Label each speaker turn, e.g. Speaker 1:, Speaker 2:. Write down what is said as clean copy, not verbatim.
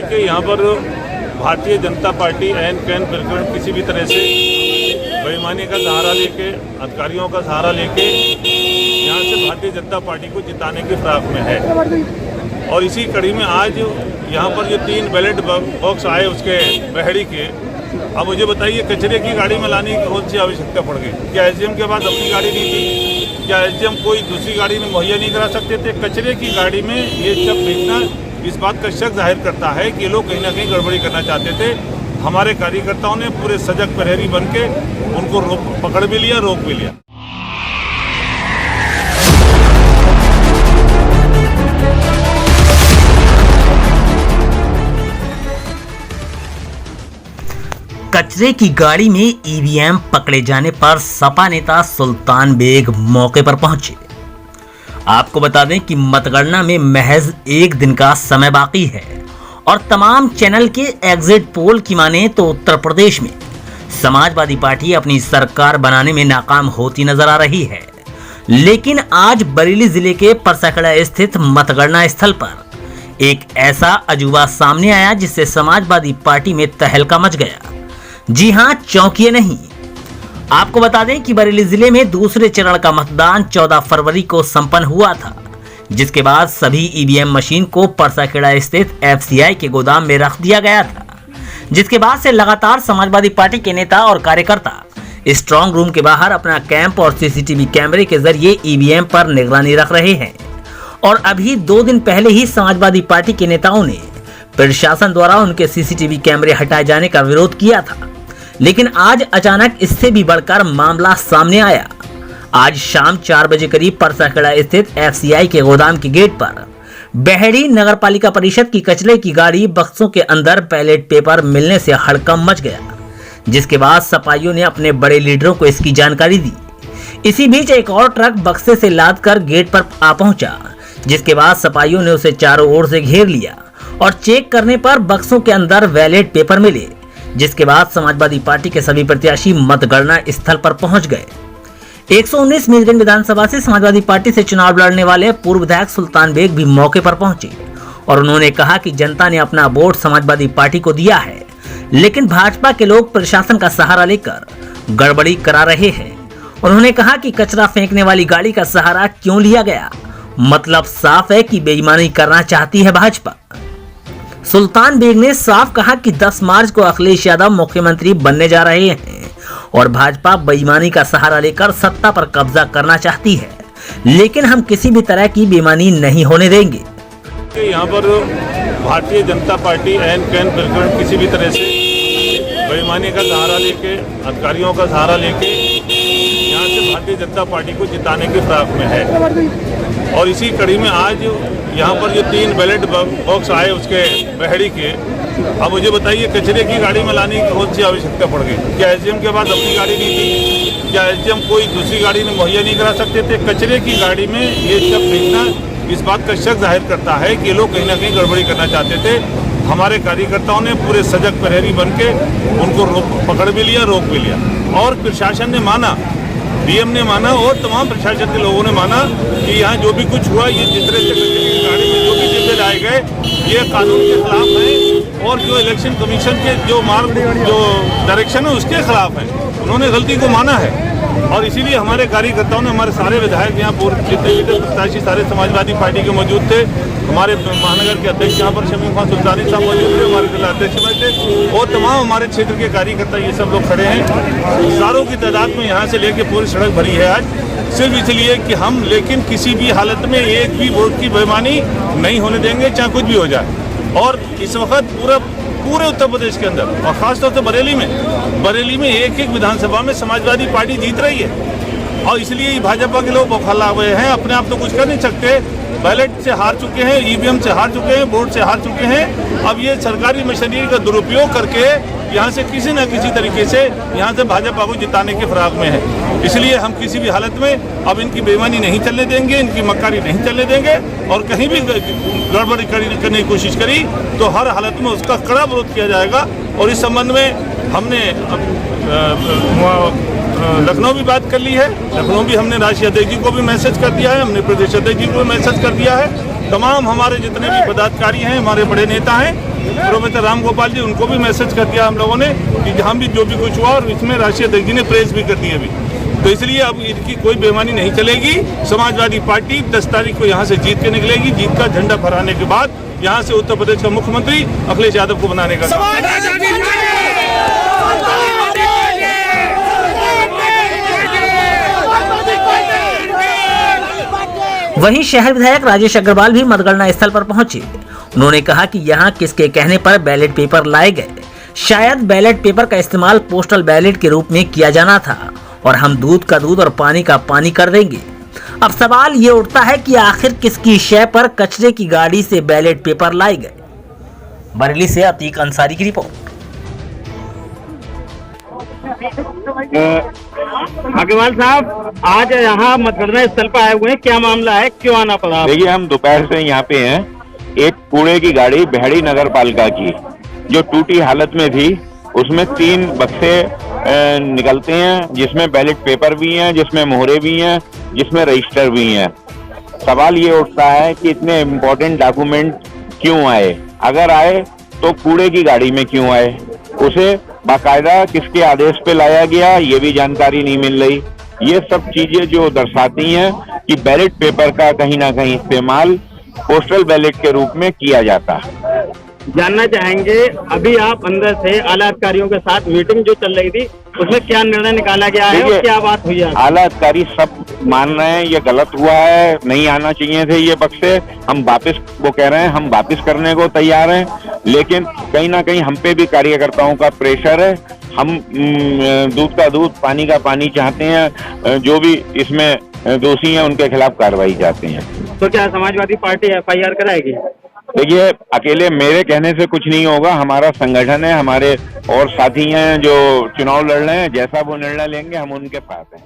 Speaker 1: देखिए, यहाँ पर Bharatiya Janata party N can प्रकरण किसी भी तरह से बेईमानी का सहारा लेके, अधिकारियों का सहारा लेके यहाँ से भारतीय जनता पार्टी को जिताने की फिराक में है। और इसी कड़ी में आज यहाँ पर जो 3 बैलेट बॉक्स आए उसके बहेड़ी के, अब मुझे बताइए कचरे की गाड़ी में लाने की कौन सी आवश्यकता पड़ गई? क्या एसडीएम के पास अपनी गाड़ी नहीं थी? क्या एसडीएम कोई दूसरी गाड़ी में मुहैया नहीं करा सकते थे? कचरे की गाड़ी में ये सब भेजना इस बात का शक जाहिर करता है कि लोग कहीं ना कहीं गड़बड़ी करना चाहते थे। हमारे कार्यकर्ताओं ने पूरे सजग प्रहरी बन के उनको पकड़ भी लिया, रोक भी लिया।
Speaker 2: कचरे की गाड़ी में ईवीएम पकड़े जाने पर सपा नेता सुल्तान बेग मौके पर पहुंचे। आपको बता दें कि मतगणना में महज 1 दिन का समय बाकी है और तमाम चैनल के एग्जिट पोल की माने तो उत्तर प्रदेश में समाजवादी पार्टी अपनी सरकार बनाने में नाकाम होती नजर आ रही है। लेकिन आज बरेली जिले के परसाखेड़ा स्थित मतगणना स्थल पर एक ऐसा अजूबा सामने आया जिससे समाजवादी पार्टी में तहलका मच गया। जी हां, चौंकिए नहीं। आपको बता दें कि बरेली जिले में दूसरे चरण का मतदान 14 फरवरी को संपन्न हुआ था, जिसके बाद सभी ईवीएम मशीन को परसाखेड़ा स्थित एफसीआई के गोदाम में रख दिया गया था। जिसके बाद से लगातार समाजवादी पार्टी के नेता और कार्यकर्ता स्ट्रांग रूम के बाहर अपना कैंप और सीसीटीवी कैमरे के जरिए ईवीएम पर निगरानी रख रहे हैं। और अभी 2 दिन पहले ही समाजवादी पार्टी के नेताओं ने प्रशासन द्वारा उनके सीसीटीवी कैमरे हटाए जाने का विरोध किया था। लेकिन आज अचानक इससे भी बढ़कर मामला सामने आया। आज शाम 4 बजे करीब परसाखेड़ा स्थित एफसीआई के गोदाम के गेट पर बहेड़ी नगरपालिका परिषद की कचरे की गाड़ी बक्सों के अंदर बैलेट पेपर मिलने से हड़कंप मच गया, जिसके बाद सपाइयों ने अपने बड़े लीडरों को इसकी जानकारी दी। इसी बीच एक और ट्रक बक्से से लाद कर गेट पर आ पहुंचा, जिसके बाद सपाइयों ने उसे चारों ओर से घेर लिया और चेक करने पर बक्सों के अंदर बैलेट पेपर मिले। जिसके बाद समाजवादी पार्टी के सभी प्रत्याशी मतगणना स्थल पर पहुंच गए। 119 मीरगंज विधानसभा से समाजवादी पार्टी से चुनाव लड़ने वाले पूर्व विधायक सुल्तान बेग भी मौके पर पहुंचे और उन्होंने कहा कि जनता ने अपना वोट समाजवादी पार्टी को दिया है, लेकिन भाजपा के लोग प्रशासन का सहारा लेकर गड़बड़ी करा रहे हैं। उन्होंने कहा कि कचरा फेंकने वाली गाड़ी का सहारा क्यों लिया गया, मतलब साफ है कि बेईमानी करना चाहती है भाजपा। सुल्तान बेग ने साफ कहा कि 10 मार्च को अखिलेश यादव मुख्यमंत्री बनने जा रहे हैं और भाजपा बेईमानी का सहारा लेकर सत्ता पर कब्जा करना चाहती है, लेकिन हम किसी भी तरह की बेईमानी नहीं होने देंगे।
Speaker 1: यहाँ पर Bharatiya Janata party N can प्रकरण किसी भी तरह से बेईमानी का सहारा लेके, अधिकारियों का सहारा लेके यहाँ से भारतीय जनता पार्टी को जिताने की फिराक में है। और इसी कड़ी में आज यहाँ पर जो 3 बैलेट बॉक्स आए उसके बहेड़ी के, अब मुझे बताइए कचरे की गाड़ी में लाने की कौन सी आवश्यकता पड़ गई? क्या एसडीएम के पास अपनी गाड़ी नहीं थी? क्या एसडीएम कोई दूसरी गाड़ी में मुहैया नहीं करा सकते थे? कचरे की गाड़ी में ये सब भेजना इस बात का शक जाहिर करता है कि लोग कहीं ना कहीं गड़बड़ी करना चाहते थे। हमारे कार्यकर्ताओं ने पूरे सजग प्रहरी बन के उनको पकड़ भी लिया, रोक भी लिया। और प्रशासन ने माना, डीएम ने माना और तमाम प्रशासन के लोगों ने माना कि यहाँ जो भी कुछ हुआ, ये जिस तरह से कचरे की गाड़ी में जो भी डिब्बे लाए गए, ये कानून के खिलाफ है और जो इलेक्शन कमीशन के जो डायरेक्शन है उसके खिलाफ है। उन्होंने गलती को माना है और इसीलिए हमारे कार्यकर्ताओं ने, हमारे सारे विधायक यहाँ पूर्व जितने भी प्रत्याशी सारे समाजवादी पार्टी के मौजूद थे। हमारे महानगर के अध्यक्ष यहाँ पर शमीम खान सुल्तानी साहब मौजूद थे, हमारे जिला अध्यक्ष थे और तमाम हमारे क्षेत्र के कार्यकर्ता ये सब लोग खड़े हैं। हज़ारों की तादाद में यहाँ से लेके पूरी सड़क भरी है आज, सिर्फ इसलिए कि हम लेकिन किसी भी हालत में एक भी वोट की बेईमानी नहीं होने देंगे, चाहे कुछ भी हो जाए। और इस वक्त पूरे उत्तर प्रदेश के अंदर और खासतौर से बरेली में एक विधानसभा में समाजवादी पार्टी जीत रही है और इसलिए भाजपा के लोग बौखला हुए हैं। अपने आप तो कुछ कर नहीं सकते, बैलेट से हार चुके हैं, ईवीएम से हार चुके हैं, वोट से हार चुके हैं। अब ये सरकारी मशीनरी का दुरुपयोग करके यहाँ से किसी न किसी तरीके से यहाँ से भाजपा को जिताने के फिराक में है। इसलिए हम किसी भी हालत में अब इनकी बेईमानी नहीं चलने देंगे, इनकी मक्कारी नहीं चलने देंगे और कहीं भी गड़बड़ी करने की कोशिश करी तो हर हालत में उसका कड़ा विरोध किया जाएगा। और इस संबंध में हमने लखनऊ भी बात कर ली है, लखनऊ भी हमने राष्ट्रीय अध्यक्ष जी को भी मैसेज कर दिया है, हमने प्रदेश अध्यक्ष जी को भी मैसेज कर दिया है। तमाम हमारे जितने भी पदाधिकारी हैं, हमारे बड़े नेता हैं, प्रोफेसर राम गोपाल जी, उनको भी मैसेज कर दिया हम लोगों ने कि जहाँ भी जो भी कुछ हुआ, और इसमें राष्ट्रीय अध्यक्ष जी ने प्रेस भी कर दी अभी। तो इसलिए अब इनकी कोई बेईमानी नहीं चलेगी। समाजवादी पार्टी 10 तारीख को यहाँ से जीत के निकलेगी। जीत का झंडा फहराने के बाद यहाँ से उत्तर प्रदेश का मुख्यमंत्री अखिलेश यादव को बनाने का
Speaker 2: वहीं शहर विधायक राजेश अग्रवाल भी मतगणना स्थल पर पहुंचे। उन्होंने कहा कि यहां किसके कहने पर बैलेट पेपर लाए गए। शायद बैलेट पेपर का इस्तेमाल पोस्टल बैलेट के रूप में किया जाना था और हम दूध का दूध और पानी का पानी कर देंगे। अब सवाल ये उठता है कि आखिर किसकी शय पर कचरे की गाड़ी से बैलेट पेपर लाए गए। बरेली से अतीक अंसारी की रिपोर्ट।
Speaker 3: अग्रवाल साहब, आज यहाँ मतगणना स्थल पर आए हुए हैं, क्या मामला है, क्यों आना पड़ा?
Speaker 4: देखिए, हम दोपहर से यहाँ पे हैं। एक कूड़े की गाड़ी बेहड़ी नगर पालिका की जो टूटी हालत में थी, उसमें 3 बक्से निकलते हैं, जिसमें बैलेट पेपर भी हैं, जिसमें मोहरे भी हैं, जिसमें रजिस्टर भी हैं। सवाल ये उठता है कि इतने इम्पोर्टेंट डॉक्यूमेंट क्यों आए? अगर आए तो कूड़े की गाड़ी में क्यों आए? उसे बाकायदा किसके आदेश पे लाया गया, ये भी जानकारी नहीं मिल रही। ये सब चीजें जो दर्शाती हैं कि बैलेट पेपर का कहीं ना कहीं इस्तेमाल पोस्टल बैलेट के रूप में किया जाता है।
Speaker 3: जानना चाहेंगे, अभी आप अंदर से आला अधिकारियों के साथ मीटिंग जो चल रही थी, उसमें क्या निर्णय निकाला गया है और क्या बात हुई है?
Speaker 4: आला अधिकारी सब मान रहे हैं ये गलत हुआ है, नहीं आना चाहिए थे ये बक्से। हम वापस, वो कह रहे हैं हम वापस करने को तैयार हैं, लेकिन कहीं ना कहीं हम पे भी कार्यकर्ताओं का प्रेशर है। हम दूध का दूध, पानी का पानी चाहते हैं। जो भी इसमें दोषी हैं उनके खिलाफ कार्रवाई चाहते हैं।
Speaker 3: तो क्या समाजवादी पार्टी FIR कराएगी?
Speaker 4: देखिए, अकेले मेरे कहने से कुछ नहीं होगा। हमारा संगठन है, हमारे और साथी हैं जो चुनाव लड़ रहे हैं। जैसा वो निर्णय लेंगे हम उनके साथ हैं।